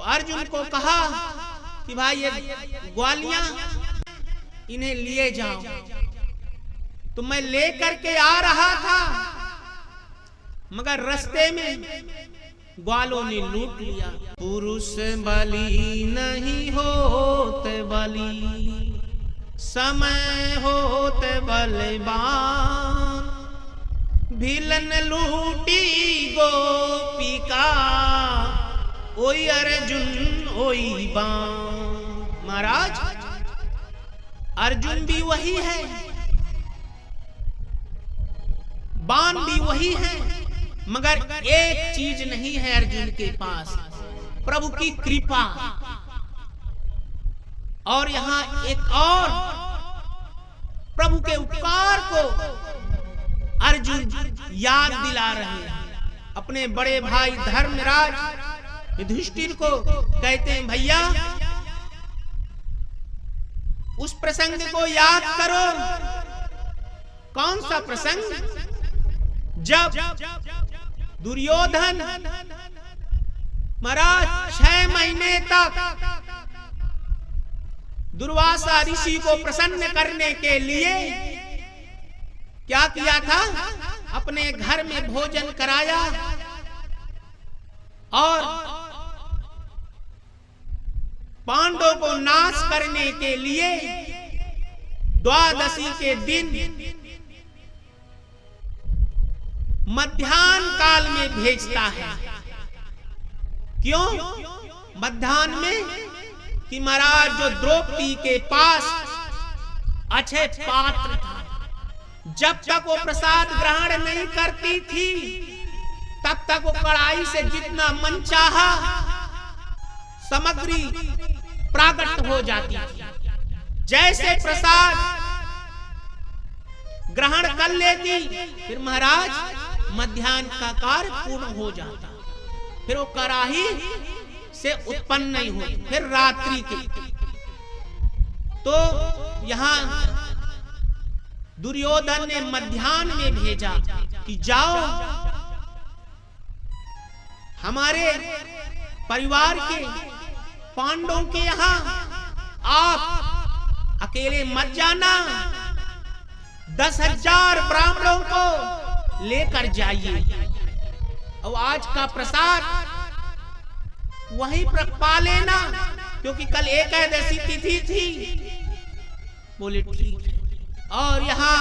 अर्जुन को कहा कि भाई ये ग्वालियां इन्हें लिए जाओ। तो मैं लेकर के आ रहा था, मगर रास्ते में ग्वालों ने लूट लिया। पुरुष बलि नहीं होते बलि, समय होते बलवान। भिलन लूटी गोपिका, ओई अर्जुन ओई बाण। महाराज अर्जुन भी वही है, बाण भी वही है, मगर एक चीज नहीं है अर्जुन के पास, प्रभु की कृपा। और यहाँ एक और प्रभु के उपकार को अर्जुन याद दिला रहे हैं। अपने बड़े भाई धर्मराज युधिष्ठिर को कहते हैं, भैया उस प्रसंग को याद करो। कौन सा प्रसंग? जब दुर्योधन महाराज 6 महीने तक दुर्वासा ऋषि को प्रसन्न करने के लिए क्या किया था? अपने घर में भोजन कराया और पांडवों को नाश करने के लिए द्वादशी के दिन मध्याह्न काल में भेजता है। क्यों मध्याह्न में? कि महाराज जो द्रौपदी के पास अच्छे पात्र था, जब तक वो प्रसाद ग्रहण नहीं करती थी तब तक वो कढ़ाई से जितना मन चाहा सामग्री प्राकट हो जाती थी। जैसे प्रसाद ग्रहण कर लेती, फिर महाराज मध्याह्न का कार्य पूर्ण हो जाता, फिर वो कढ़ाई से उत्पन्न नहीं होती। फिर रात्रि की तो यहाँ दुर्योधन ने मध्याह्न में भेजा कि जाओ हमारे परिवार के पांडवों के यहाँ आप अकेले मत जाना, 10,000 ब्राह्मणों को लेकर जाइए और आज का प्रसाद वहीं पर पा लेना, क्योंकि कल एकादशी तिथि थी। बोले ठीक है। और यहाँ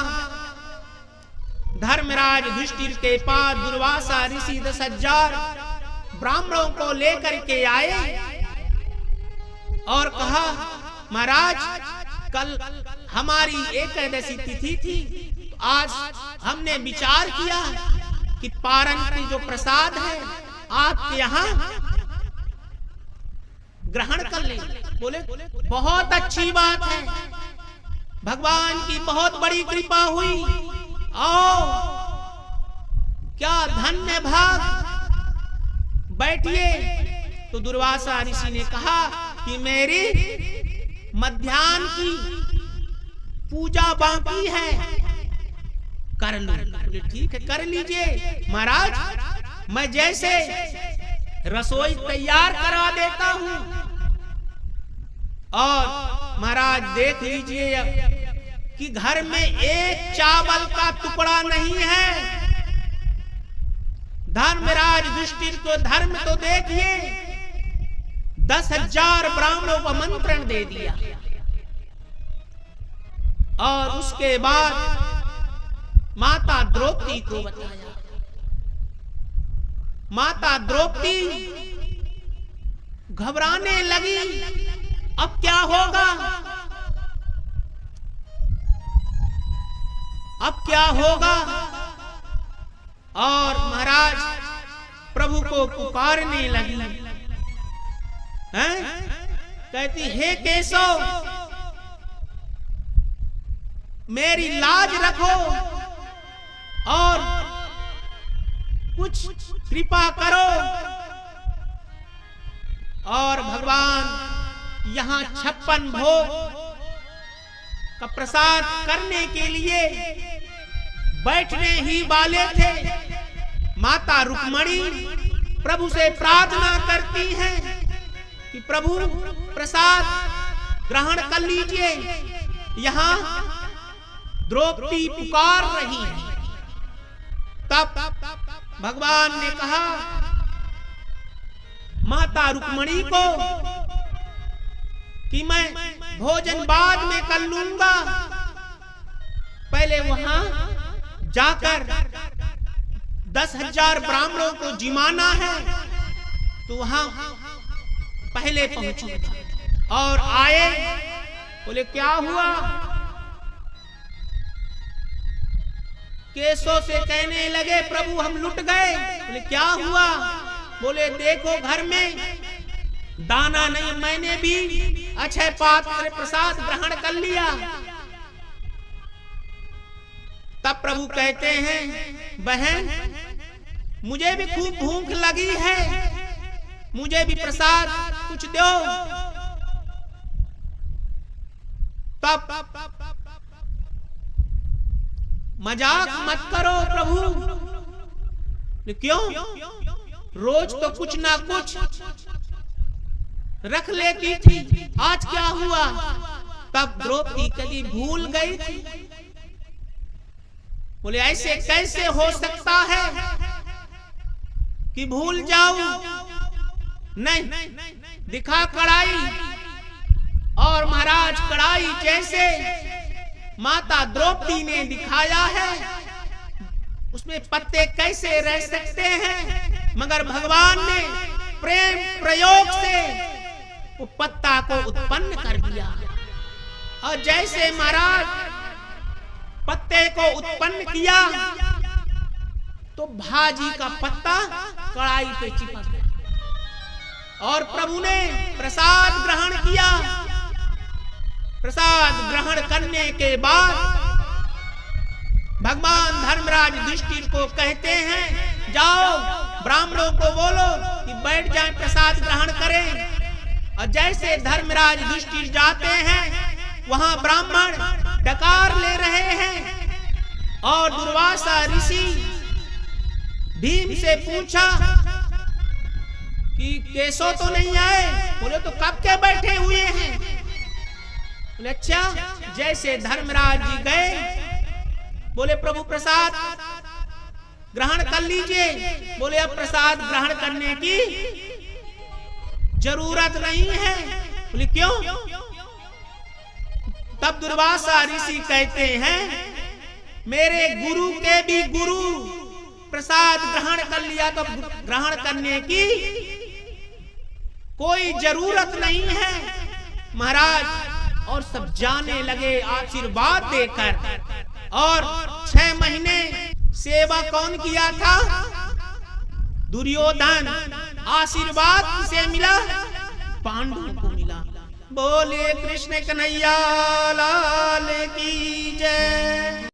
धर्मराज युधिष्ठिर के पास दुर्वासा ऋषि 10,000 ब्राह्मणों को लेकर के आए और कहा, महाराज कल हमारी एकादशी तिथि थी, आज हमने विचार किया कि पारण की जो प्रसाद है आपके यहाँ ग्रहण कर ले। बोले बहुत अच्छी बात है, भगवान की बहुत बड़ी कृपा हुई। आओ क्या धन्य भाग, बैठिए। तो दुर्वासा ऋषि ने कहा कि मेरी मध्याह्न की पूजा बाकी है, कर लो। बोले ठीक है कर लीजिए महाराज, मैं जैसे रसोई तैयार करा देता हूं। और महाराज देख लीजिए कि घर में एक चावल का टुकड़ा नहीं है। धर्मराज युधिष्ठिर को धर्म तो देखिए, 10,000 ब्राह्मणों को मंत्रण दे दिया। और उसके बाद माता द्रौपदी को बताया। माता द्रौपदी घबराने लगी, अब क्या होगा, अब क्या होगा। और महाराज प्रभु को पुकारने लगी, हैं? कहती हे केशव मेरी लाज रखो और कुछ कृपा करो। और भगवान यहाँ 56 भोग का प्रसाद करने के लिए बैठने ही वाले थे। माता रुक्मणी प्रभु से प्रार्थना करती हैं कि प्रभु प्रसाद ग्रहण कर लीजिए, यहाँ द्रौपदी पुकार रही है। तब भगवान ने कहा माता रुक्मणी को कि मैं भोजन बाद में कर लूंगा, पहले वहां जाकर 10,000 ब्राह्मणों को जिमाना है, तो वहां पहले पहुंचूंगा। और आए, बोले क्या हुआ? केशों से कहने लगे प्रभु हम लुट गए। बोले क्या हुआ? बोले देखो घर में दाना नहीं, मैंने भी अक्षय पात्र प्रसाद ग्रहण कर लिया। तब प्रभु कहते हैं बहन मुझे भी खूब भूख लगी है, मुझे भी प्रसाद कुछ दो। तब मजाक मत करो प्रभु, क्यों? रोज तो कुछ ना कुछ रख लेती थी, आज क्या हुआ? तब द्रौपदी कभी भूल गई थी। बोले ऐसे कैसे हो सकता है कि भूल जाऊं? नहीं, दिखा कढ़ाई। और महाराज कढ़ाई जैसे माता द्रौपदी ने दिखाया है, उसमें पत्ते कैसे रह सकते हैं? मगर भगवान ने प्रेम प्रयोग से वो पत्ता को उत्पन्न कर दिया। और जैसे महाराज पत्ते को उत्पन्न किया तो भाजी का पत्ता कढ़ाई पे चिपक गया। और प्रभु ने प्रसाद ग्रहण किया। प्रसाद ग्रहण करने के बाद भगवान धर्मराज युधिष्ठिर को कहते हैं जाओ ब्राह्मणों को बोलो कि बैठ जाएं, प्रसाद ग्रहण करें। और जैसे धर्मराज युधिष्ठिर जाते हैं, वहां ब्राह्मण डकार ले रहे हैं। और दुर्वासा ऋषि भीम से पूछा कि केशव तो नहीं आए? बोले तो कब के बैठे हुए हैं। बोले अच्छा। जैसे धर्मराज जी गए, बोले प्रभु प्रसाद ग्रहण कर लीजिए। बोले अब प्रसाद ग्रहण करने की जरूरत नहीं है। बोले क्यों? तब दुर्वासा ऋषि कहते हैं मेरे गुरु के भी गुरु प्रसाद ग्रहण कर लिया तो ग्रहण करने की कोई जरूरत नहीं है महाराज। और सब जाने लगे आशीर्वाद देकर। और 6 महीने सेवा कौन किया था? दुर्योधन। आशीर्वाद किसे मिला? पांडवों को मिला। बोले कृष्ण कन्हैया लाल की जय।